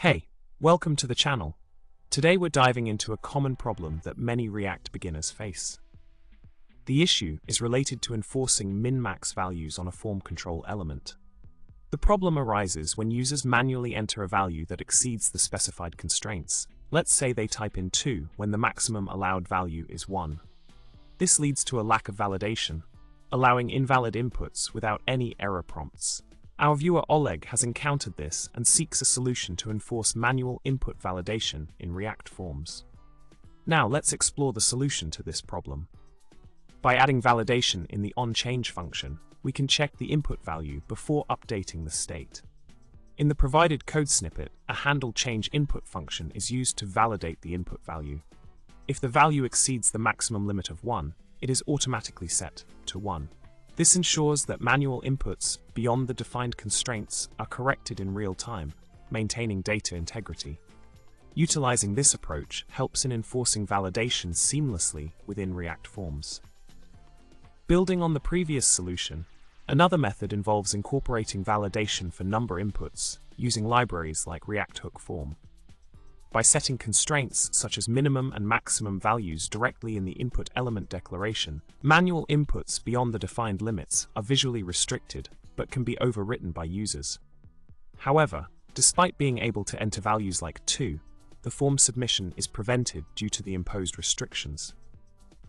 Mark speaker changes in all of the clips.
Speaker 1: Hey, welcome to the channel. Today we're diving into a common problem that many React beginners face. The issue is related to enforcing min-max values on a form control element. The problem arises when users manually enter a value that exceeds the specified constraints. Let's say they type in 2 when the maximum allowed value is 1. This leads to a lack of validation, allowing invalid inputs without any error prompts. Our viewer Oleg has encountered this and seeks a solution to enforce manual input validation in React forms. Now let's explore the solution to this problem. By adding validation in the onChange function, we can check the input value before updating the state. In the provided code snippet, a handle change input function is used to validate the input value. If the value exceeds the maximum limit of 1, it is automatically set to 1. This ensures that manual inputs beyond the defined constraints are corrected in real time, maintaining data integrity. Utilizing this approach helps in enforcing validation seamlessly within React forms. Building on the previous solution, another method involves incorporating validation for number inputs using libraries like React Form. By setting constraints such as minimum and maximum values directly in the input element declaration, manual inputs beyond the defined limits are visually restricted but can be overwritten by users. However, despite being able to enter values like 2, the form submission is prevented due to the imposed restrictions.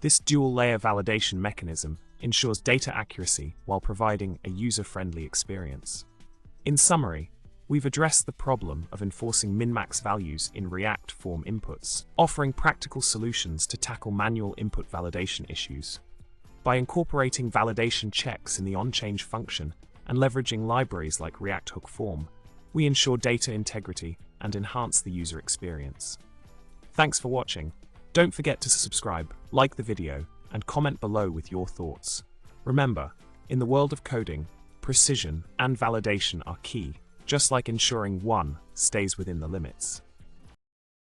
Speaker 1: This dual-layer validation mechanism ensures data accuracy while providing a user-friendly experience. In summary, we've addressed the problem of enforcing min-max values in React form inputs, offering practical solutions to tackle manual input validation issues. By incorporating validation checks in the onChange function and leveraging libraries like React Form, we ensure data integrity and enhance the user experience. Thanks for watching. Don't forget to subscribe, like the video, and comment below with your thoughts. Remember, in the world of coding, precision and validation are key, just like ensuring 1 stays within the limits.